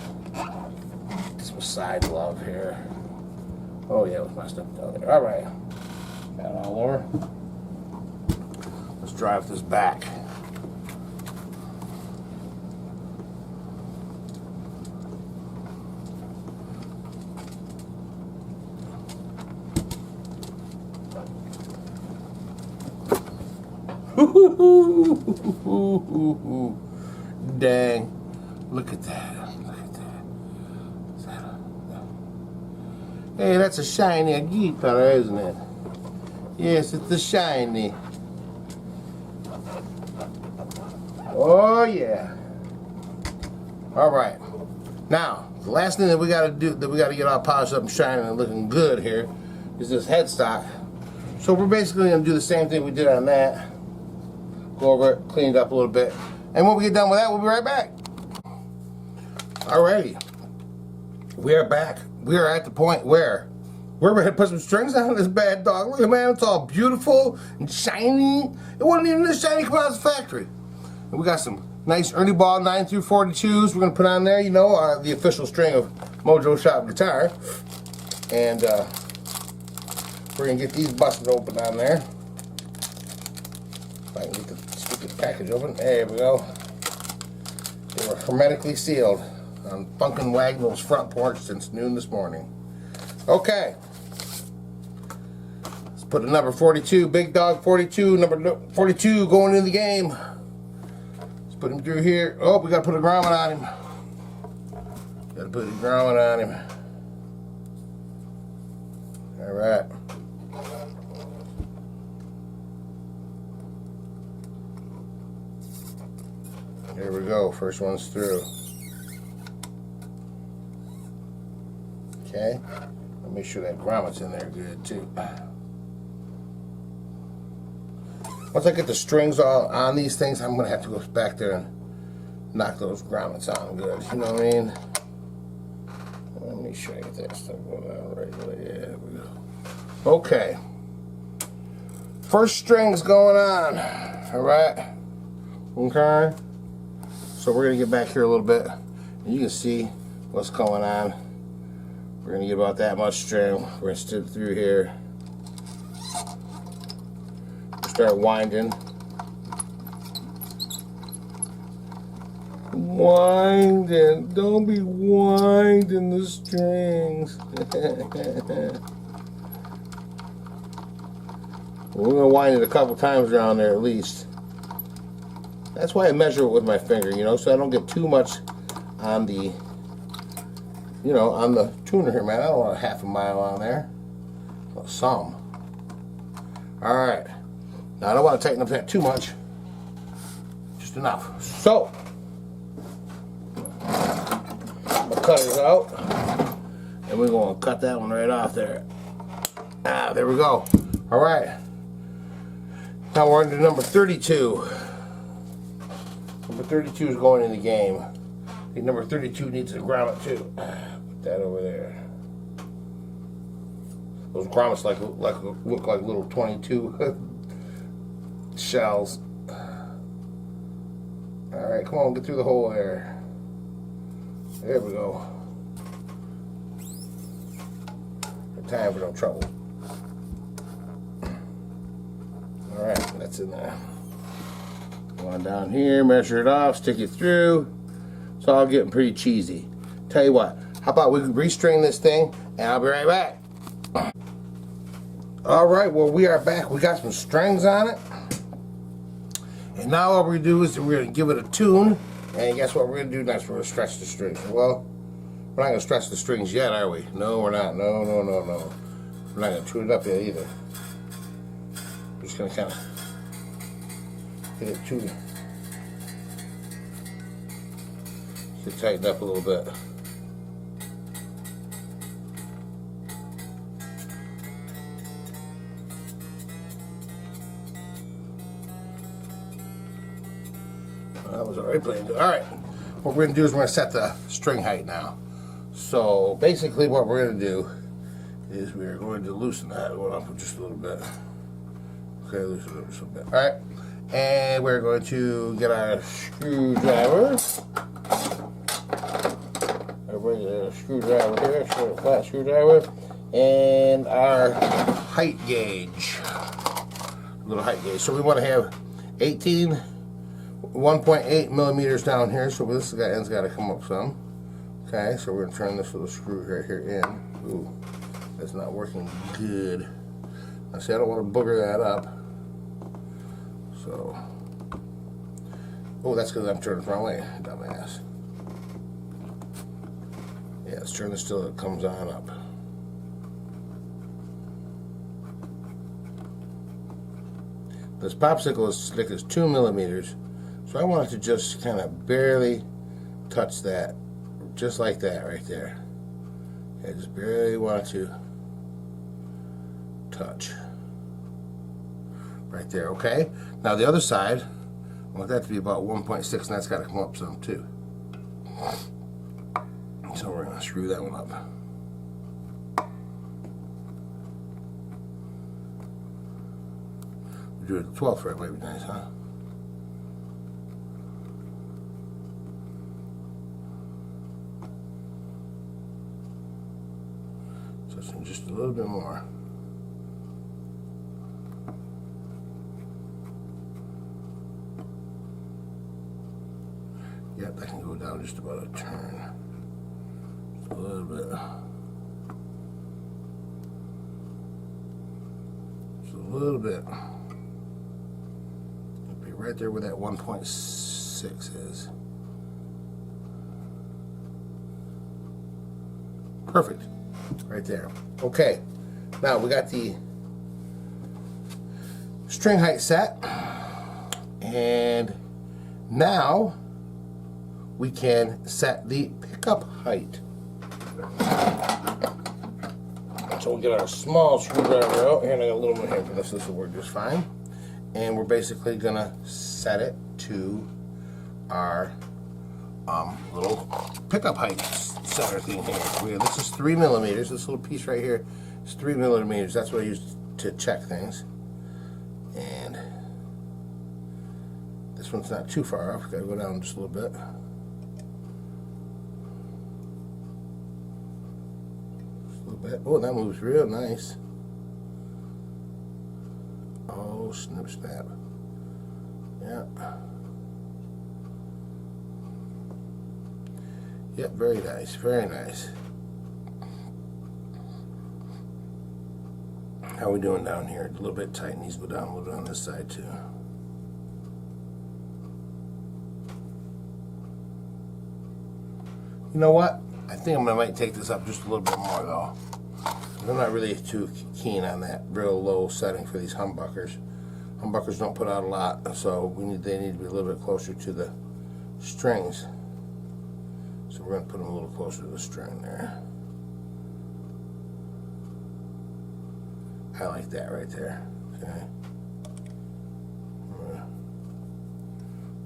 S1: Some side love here. Oh yeah, with my stuff down there. All right, got it all over. Let's drive this back. Dang, look at that. Look at that. Hey, that's a shiny guitar, isn't it? Yes, it's a shiny. Oh yeah. All right. Now, the last thing that we gotta do, that we gotta get all polished up and shining and looking good here, is this headstock. So we're basically gonna do the same thing we did on that. Go over it, clean it up a little bit. And when we get done with that, we'll be right back. Alrighty. We are back. We are at the point where we're ready to put some strings on this bad dog. Look at, man, it's all beautiful and shiny. It wasn't even this shiny coming out of the factory. And we got some nice Ernie Ball 9 through 42s we're gonna put on there, you know, the official string of Mojo Shop Guitar. And we're gonna get these busted open on there. If I can get the stupid package open. There we go. They were hermetically sealed on Funkin' Wagnall's front porch since noon this morning. Okay. Let's put a number 42, Big Dog 42, number 42 going into the game. Let's put him through here. Oh, we gotta put a grommet on him. Gotta put a grommet on him. Alright. There we go, first one's through. Okay, let me make sure that grommet's in there good too. Once I get the strings all on these things, I'm gonna have to go back there and knock those grommets on good, you know what I mean? Let me show you that stuff going on right there. There we go. Okay, first string's going on, alright? Okay. So we're going to get back here a little bit, and you can see what's going on. We're going to get about that much string. We're going to stick through here. Start winding. Winding. Don't be winding the strings. We're going to wind it a couple times around there at least. That's why I measure it with my finger, you know, so I don't get too much on the, you know, on the tuner here, man. I don't want a half a mile on there. Well, some. Alright. Now I don't want to tighten up that too much. Just enough. So, the cutter's out. And we're going to cut that one right off there. Ah, there we go. Alright. Now we're on to number 32. Number 32 is going in the game. I think number 32 needs a grommet too. Put that over there. Those grommets look like little 22 shells. Alright, come on, get through the hole there. There we go. No time for no trouble. Alright, that's in there. Go on down here, measure it off, stick it through. It's all getting pretty cheesy. Tell you what, how about we restring this thing and I'll be right back. Alright, well we are back. We got some strings on it. And now what we're going to do is we're going to give it a tune. And guess what we're going to do next? We're going to stretch the strings. Well, we're not going to stretch the strings yet, are we? No, we're not. No. We're not going to tune it up yet either. We're just going to kind of get it tuned. Should tighten up a little bit. That was already playing good. Alright, what we're going to do is we're going to set the string height now. So basically what we're going to do is we're going to loosen that one up just a little bit. Okay, loosen it up just a bit. Alright, and we're going to get our screwdriver. A regular screwdriver here, a flat screwdriver. and our height gauge, little height gauge. So we want to have 1.8 millimeters down here, so this end's got to come up some. Okay, so we're going to turn this little screw right here in. Ooh, that's not working good. Now see, I don't want to booger that up. So, oh, that's because I'm turning the wrong way, dumbass. Yeah, let's turn this till it comes on up. This popsicle is thick as 2 millimeters, so I want it to just kind of barely touch that, just like that right there. I just barely want it to touch right there. Okay, now the other side, I want that to be about 1.6, and that's got to come up some too. So we're going to screw that one up. We'll do it at the 12th right, might be nice, huh? Just a little bit more. Yep, that can go down just about a turn. Just a little bit. Just a little bit. It'll be right there where that 1.6 is. Perfect. Right there. Okay, now we got the string height set, and now we can set the pickup height. So we'll get our small screwdriver out, and I got a little bit here for this. This will work just fine. And we're basically gonna set it to our little pickup height center thing here. This is 3 millimeters. This little piece right here is 3 millimeters. That's what I use to check things. And this one's not too far off. Gotta go down just a little bit. Just a little bit. Oh, that moves real nice. Oh, snip snap. Yeah. Yep, very nice, very nice. How are we doing down here? A little bit tight, needs to go down a little bit on this side too. You know what? I think I might take this up just a little bit more though. I'm not really too keen on that real low setting for these humbuckers. Humbuckers don't put out a lot, so they need to be a little bit closer to the strings. So we're going to put them a little closer to the string there. I like that right there. Okay.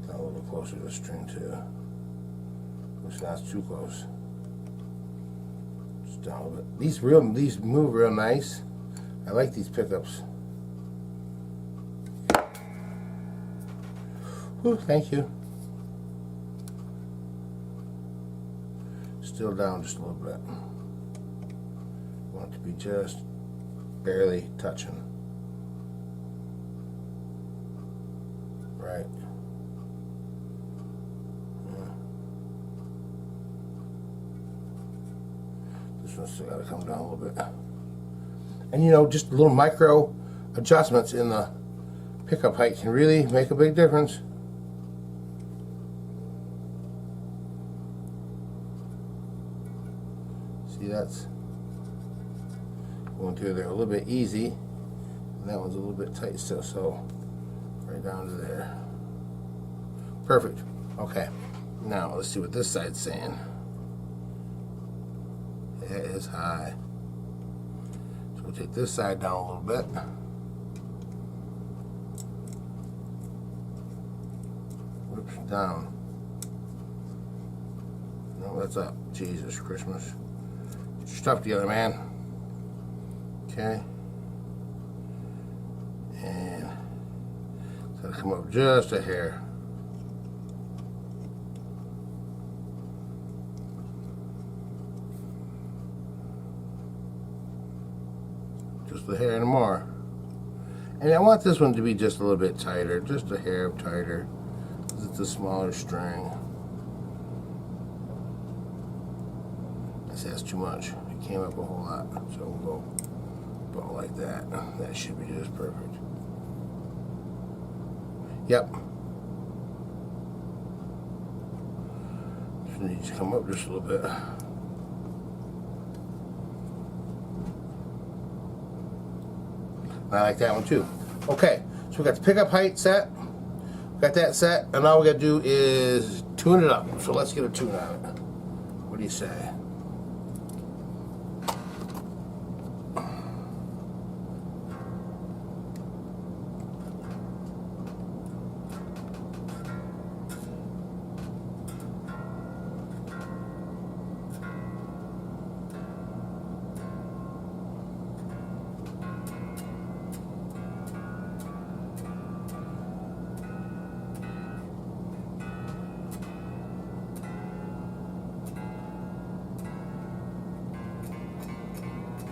S1: Down a little closer to the string too. It's not too close. Just down a little bit. These move real nice. I like these pickups. Whew, thank you. Still down just a little bit. Want it to be just barely touching. Right. Yeah. This one's still got to come down a little bit. And you know, just little micro adjustments in the pickup height can really make a big difference. See, that's going through there a little bit easy, and that one's a little bit tight still, so right down to there. Perfect. Okay, now let's see what this side's saying. It is high, so we'll take this side down a little bit. Whoops, down. No, that's up. Jesus Christmas. Get your stuff together, man. Okay. And it's gotta come up just a hair. just a hair more. And I want this one to be just a little bit tighter, just a hair tighter, because it's a smaller string. That's too much. It came up a whole lot, so we'll go about like that. That should be just perfect. Yep. Just needs to come up just a little bit. I like that one too. Okay, so we got the pickup height set. Got that set, and all we got to do is tune it up. So let's get a tune on it. What do you say?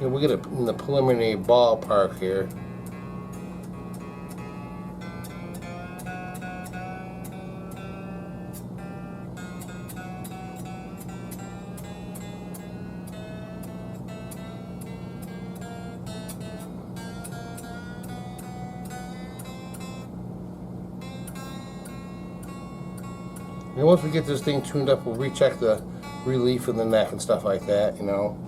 S1: Yeah, we'll get it in the preliminary ballpark here. And once we get this thing tuned up, we'll recheck the relief in the neck and stuff like that, you know.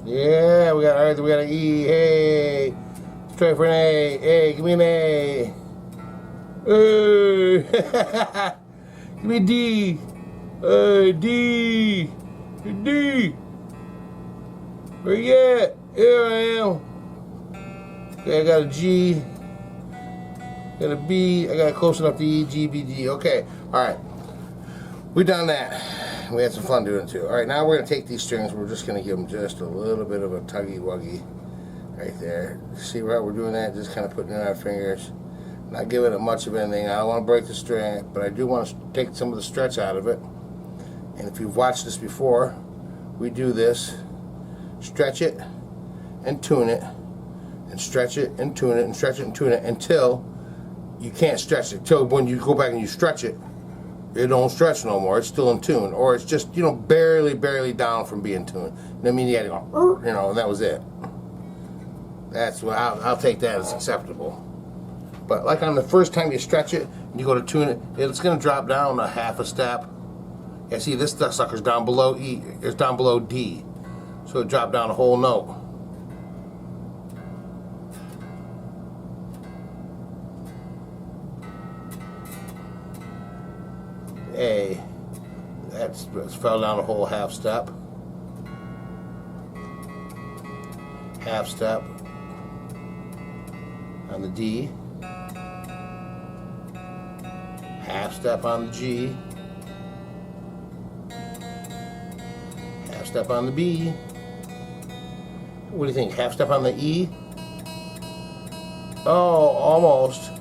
S1: Yeah, we got an E. Hey, let's try for an A. Hey, give me an A. Hey, give me a D. D. D. Where you at? Here I am. Okay, I got a G. Got a B. I got close enough to E, G, B, D. Okay, all right. We done that. We had some fun doing it too. All right, now we're going to take these strings. We're just going to give them just a little bit of a tuggy-wuggy right there. See how we're doing that? Just kind of putting it in our fingers. Not giving it much of anything. I don't want to break the string, but I do want to take some of the stretch out of it. And if you've watched this before, we do this. Stretch it and tune it. And stretch it and tune it and stretch it and tune it until you can't stretch it. Until when you go back and you stretch it, it don't stretch no more. It's still in tune, or it's just, you know, barely down from being tuned. I mean, you had to go, you know, and that was it. That's what I'll take that as acceptable. But like on the first time you stretch it, and you go to tune it, it's going to drop down a half a step. Yeah, see, this sucker's down below E. It's down below D, so it dropped down a whole note. A. That's fell down a whole half step. Half step on the D. Half step on the G. Half step on the B. What do you think? Half step on the E? Oh, almost.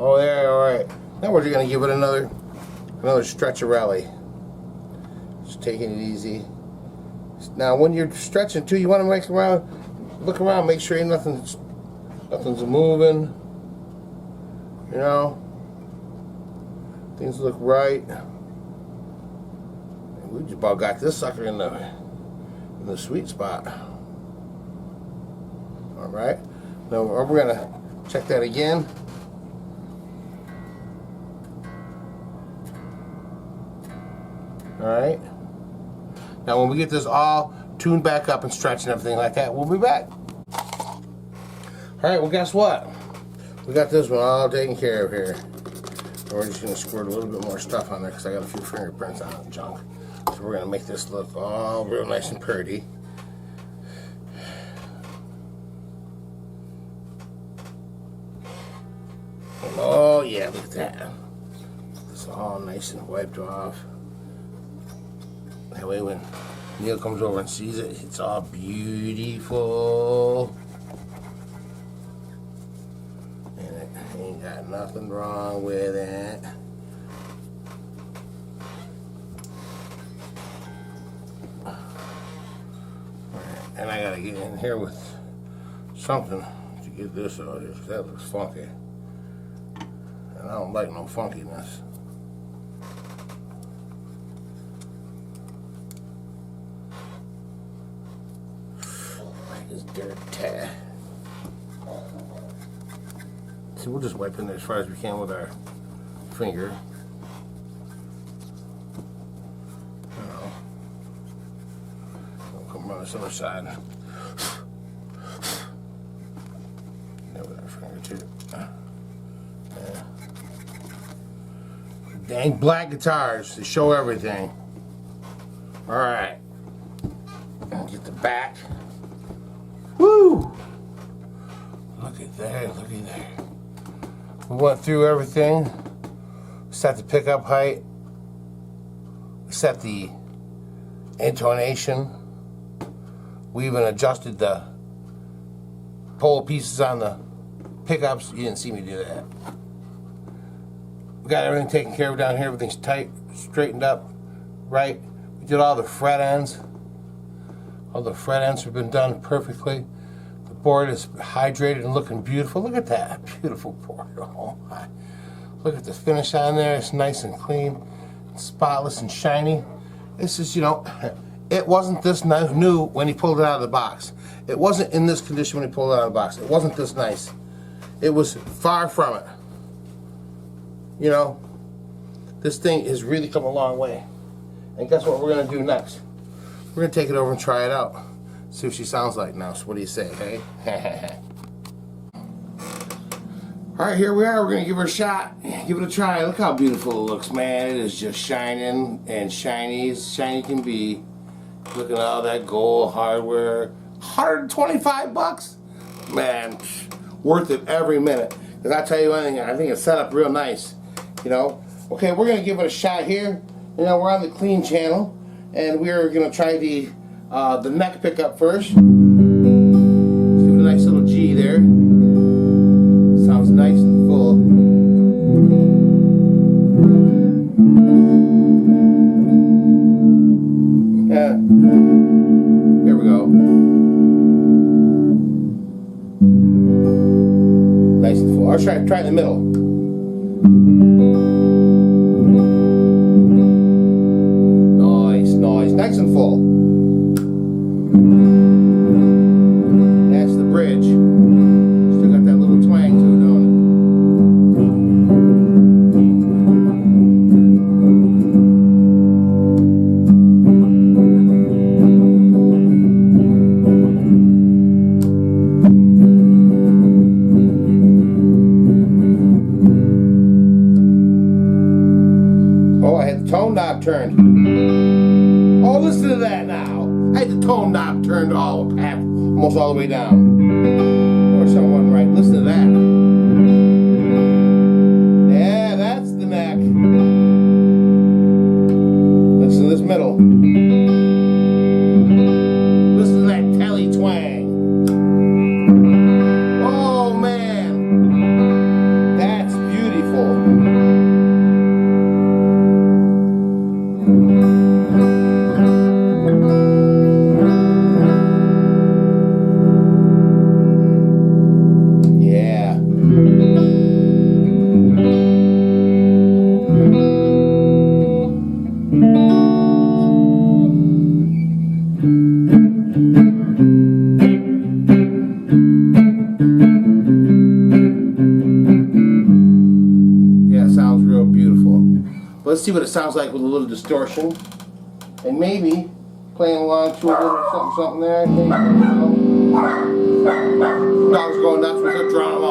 S1: Oh, there, all right. Now we're just gonna give it another stretch-a-rally. Just taking it easy. Now, when you're stretching too, you want to look around, make sure ain't nothing's moving. You know, things look right. And we just about got this sucker in the sweet spot. All right. Now we're gonna check that again. Alright. Now when we get this all tuned back up and stretched and everything like that, we'll be back. Alright, well guess what? We got this one all taken care of here. And we're just going to squirt a little bit more stuff on there because I got a few fingerprints on it and junk. So we're gonna make this look all real nice and pretty. Oh yeah, look at that. It's all nice and wiped off. That way when Neil comes over and sees it, it's all beautiful. And it ain't got nothing wrong with it. And I gotta get in here with something to get this out of here, because that looks funky. And I don't like no funkiness. Like this dirt tat. So we'll just wipe in there as far as we can with our finger. On this other side. There with our finger too. Yeah. Dang black guitars, they show everything. Alright. Get the back. Woo! Look at that, look at that. We went through everything. We set the pickup height. We set the intonation. We even adjusted the pole pieces on the pickups. You didn't see me do that. We got everything taken care of down here. Everything's tight, straightened up, right. We did all the fret ends. All the fret ends have been done perfectly. The board is hydrated and looking beautiful. Look at that beautiful board. Oh my. Look at the finish on there. It's nice and clean, spotless and shiny. This is, you know, it wasn't this new when he pulled it out of the box. It wasn't in this condition when he pulled it out of the box. It wasn't this nice. It was far from it. You know, this thing has really come a long way. And guess what we're gonna do next? We're gonna take it over and try it out. See what she sounds like now. So what do you say, hey? Alright, here we are. We're gonna give her a shot. Give it a try. Look how beautiful it looks, man. It is just shining and shiny as shiny can be. Look at all that gold hardware. 125 bucks? Man, worth it every minute. Because I tell you anything, I think it's set up real nice. You know? Okay, we're going to give it a shot here. You know, we're on the clean channel. And we're going to try the neck pickup first. Let's give it a nice little G there. Sounds nice and full. Yeah. Here we go. Nice and full. I'll try in the middle. Nice and full. That's the bridge. Still got that little twang to it, don't it? Oh, I had the tone knob turned. Oh, listen to that now. I had the tone knob turned almost all the way down. Or someone right. Listen to that. Yeah, that's the neck. Listen to this middle. Listen to that TELE twang. Oh, man. That's beautiful. Let's see what it sounds like with a little distortion, and maybe playing along to a little something there. Dog's going nuts with the drum.